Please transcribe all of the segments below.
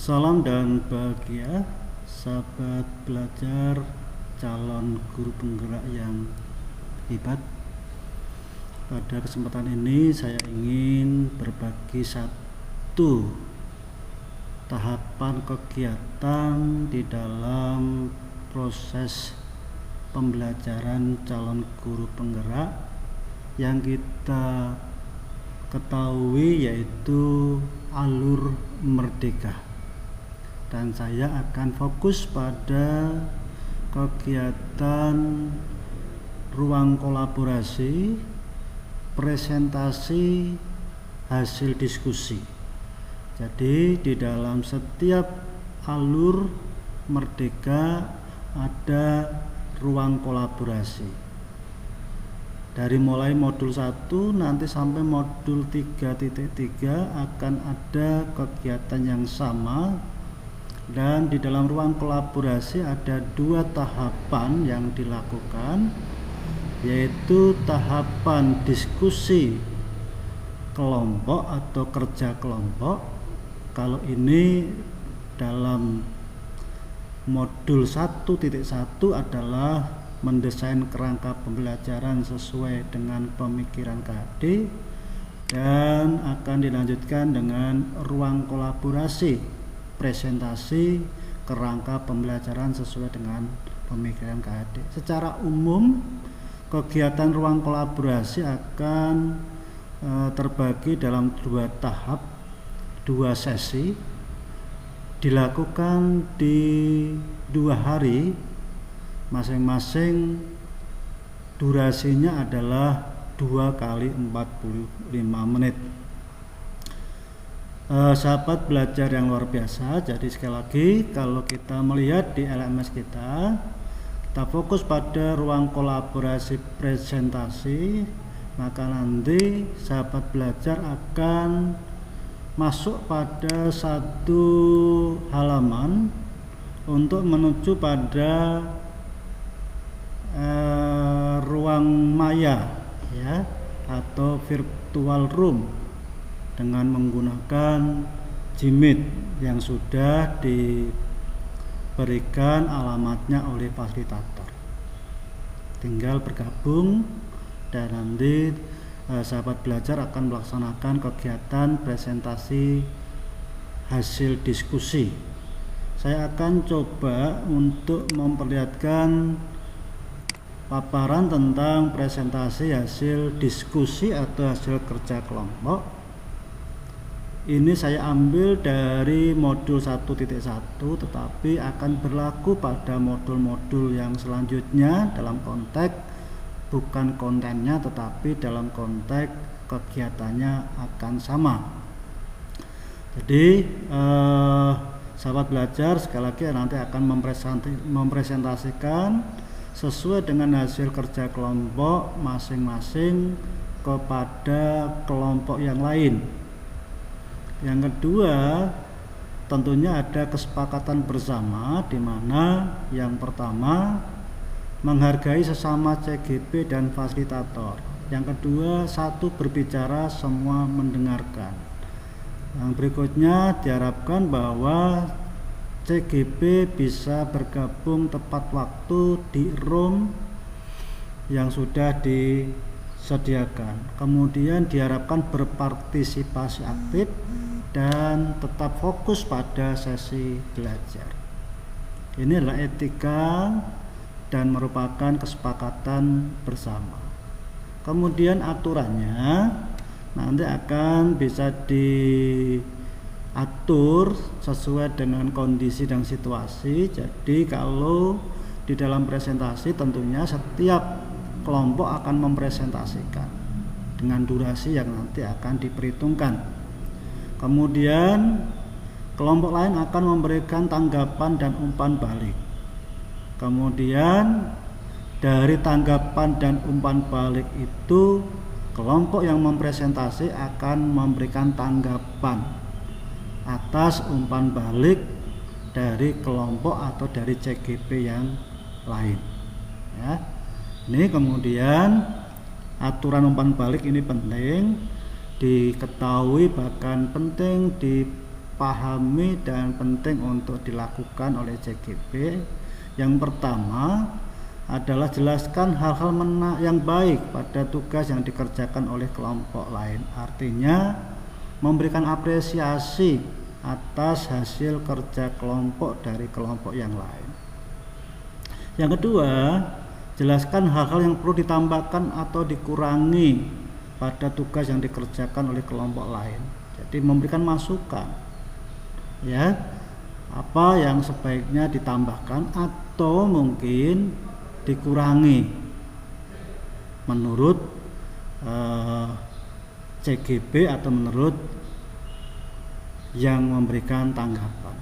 Salam dan bahagia, sahabat belajar calon guru penggerak yang hebat. Pada kesempatan ini saya ingin berbagi satu tahapan kegiatan di dalam proses pembelajaran calon guru penggerak yang kita ketahui, yaitu alur merdeka. Dan saya akan fokus pada kegiatan ruang kolaborasi, presentasi, hasil diskusi. Jadi di dalam setiap alur merdeka ada ruang kolaborasi. Dari mulai modul 1 nanti sampai modul 3.3 akan ada kegiatan yang sama. Dan di dalam ruang kolaborasi ada 2 tahapan yang dilakukan, yaitu tahapan diskusi kelompok atau kerja kelompok. Kalau ini dalam modul 1.1 adalah mendesain kerangka pembelajaran sesuai dengan pemikiran KHD, dan akan dilanjutkan dengan ruang kolaborasi, presentasi kerangka pembelajaran sesuai dengan pemikiran KHD. Secara umum kegiatan ruang kolaborasi akan terbagi dalam 2 tahap, 2 sesi, dilakukan di 2 hari, masing-masing durasinya adalah 2 kali 45 menit. Sahabat belajar yang luar biasa, jadi sekali lagi kalau kita melihat di LMS kita fokus pada ruang kolaborasi presentasi, maka nanti sahabat belajar akan masuk pada satu halaman untuk menuju pada ruang maya, ya, atau virtual room dengan menggunakan Jimit yang sudah diberikan alamatnya oleh fasilitator. Tinggal bergabung dan nanti sahabat belajar akan melaksanakan kegiatan presentasi hasil diskusi. Saya akan coba untuk memperlihatkan paparan tentang presentasi hasil diskusi atau hasil kerja kelompok. Ini saya ambil dari modul 1.1, tetapi akan berlaku pada modul-modul yang selanjutnya dalam konteks bukan kontennya, tetapi dalam konteks kegiatannya akan sama. Jadi sahabat belajar sekali lagi nanti akan mempresentasikan sesuai dengan hasil kerja kelompok masing-masing kepada kelompok yang lain. Yang kedua, tentunya ada kesepakatan bersama, di mana yang pertama menghargai sesama CGP dan fasilitator. Yang kedua, satu berbicara, semua mendengarkan. Yang berikutnya diharapkan bahwa CGP bisa bergabung tepat waktu di room yang sudah disediakan. Kemudian diharapkan berpartisipasi aktif dan tetap fokus pada sesi belajar. Ini adalah etika dan merupakan kesepakatan bersama. Kemudian aturannya nanti akan bisa diatur sesuai dengan kondisi dan situasi. Jadi kalau di dalam presentasi tentunya setiap kelompok akan mempresentasikan dengan durasi yang nanti akan diperhitungkan. Kemudian kelompok lain akan memberikan tanggapan dan umpan balik. Kemudian dari tanggapan dan umpan balik itu, kelompok yang mempresentasi akan memberikan tanggapan atas umpan balik dari kelompok atau dari CGP yang lain, ya. Ini kemudian aturan umpan balik ini penting diketahui, bahkan penting dipahami dan penting untuk dilakukan oleh CGP. Yang pertama adalah jelaskan hal-hal yang baik pada tugas yang dikerjakan oleh kelompok lain. Artinya memberikan apresiasi atas hasil kerja kelompok dari kelompok yang lain. Yang kedua, jelaskan hal-hal yang perlu ditambahkan atau dikurangi pada tugas yang dikerjakan oleh kelompok lain. Jadi memberikan masukan, ya, apa yang sebaiknya ditambahkan atau mungkin dikurangi menurut CGP atau menurut yang memberikan tanggapan.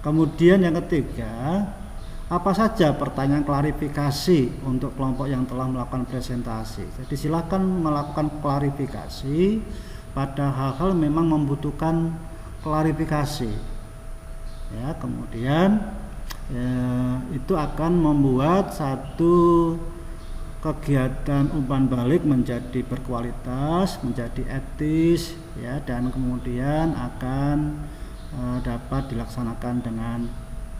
Kemudian yang ketiga, apa saja pertanyaan klarifikasi untuk kelompok yang telah melakukan presentasi. Jadi silakan melakukan klarifikasi pada hal-hal memang membutuhkan klarifikasi. Ya, kemudian itu akan membuat satu kegiatan umpan balik menjadi berkualitas, menjadi etis, ya, dan kemudian akan dapat dilaksanakan dengan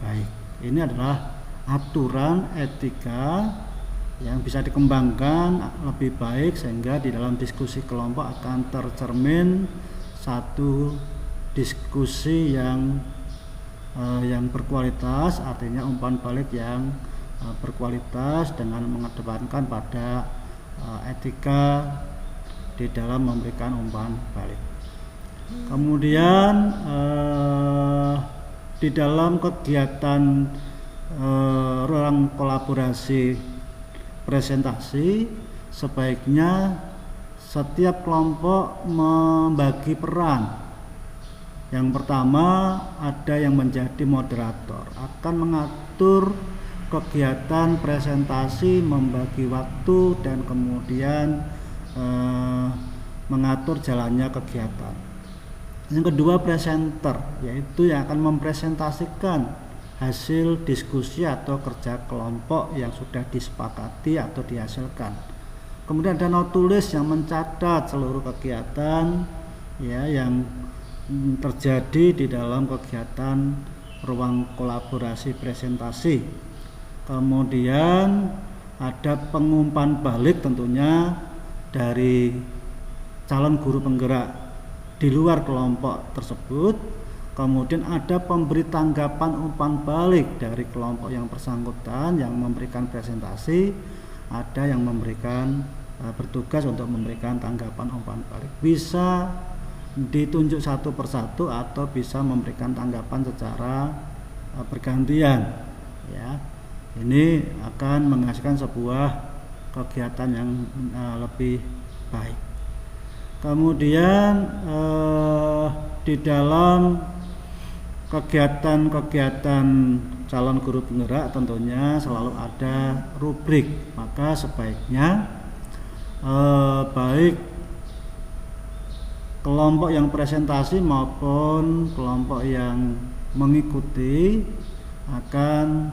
baik. Ini adalah aturan etika yang bisa dikembangkan lebih baik sehingga di dalam diskusi kelompok akan tercermin satu diskusi yang berkualitas, artinya umpan balik yang berkualitas dengan mengedepankan pada etika di dalam memberikan umpan balik. Kemudian di dalam kegiatan ruang kolaborasi presentasi sebaiknya setiap kelompok membagi peran. Yang pertama, ada yang menjadi moderator, akan mengatur kegiatan presentasi, membagi waktu, dan kemudian mengatur jalannya kegiatan. Yang kedua, presenter, yaitu yang akan mempresentasikan hasil diskusi atau kerja kelompok yang sudah disepakati atau dihasilkan. Kemudian ada notulis yang mencatat seluruh kegiatan, ya, yang terjadi di dalam kegiatan ruang kolaborasi presentasi. Kemudian ada pengumpan balik tentunya dari calon guru penggerak di luar kelompok tersebut. Kemudian ada pemberi tanggapan umpan balik dari kelompok yang bersangkutan yang memberikan presentasi. Ada yang memberikan bertugas untuk memberikan tanggapan umpan balik. Bisa ditunjuk satu persatu atau bisa memberikan tanggapan secara bergantian, ya. Ini akan menghasilkan sebuah kegiatan yang lebih baik. Kemudian di dalam kegiatan-kegiatan calon guru penggerak tentunya selalu ada rubrik, maka sebaiknya baik kelompok yang presentasi maupun kelompok yang mengikuti akan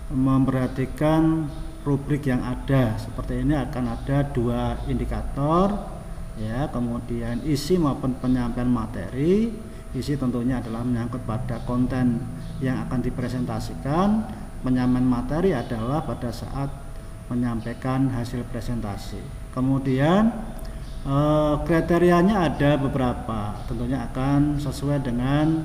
memperhatikan rubrik yang ada. Seperti ini akan ada 2 indikator, ya, kemudian isi maupun penyampaian materi. Isi tentunya adalah menyangkut pada konten yang akan dipresentasikan. Penyampaian materi adalah pada saat menyampaikan hasil presentasi. Kemudian kriterianya ada beberapa, tentunya akan sesuai dengan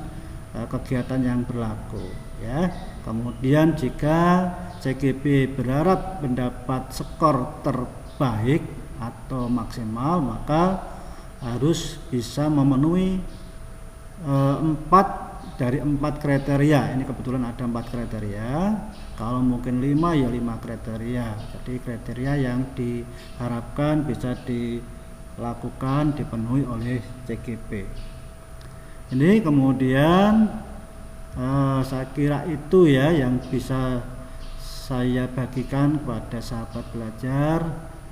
kegiatan yang berlaku, ya. Kemudian jika CGP berharap mendapat skor terbaik atau maksimal, maka harus bisa memenuhi 4 dari 4 kriteria. Ini kebetulan ada 4 kriteria. Kalau mungkin 5 ya 5 kriteria. Jadi kriteria yang diharapkan bisa dilakukan, dipenuhi oleh CGP. Ini kemudian saya kira itu ya yang bisa saya bagikan kepada sahabat belajar.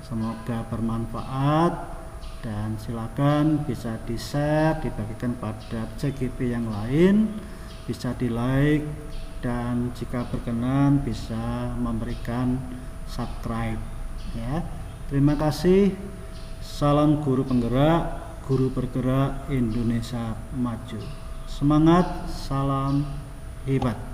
Semoga bermanfaat dan silakan bisa di-share, dibagikan pada CGP yang lain, bisa di-like, dan jika berkenan bisa memberikan subscribe, ya. Terima kasih. Salam guru penggerak, guru bergerak Indonesia maju. Semangat, salam hebat.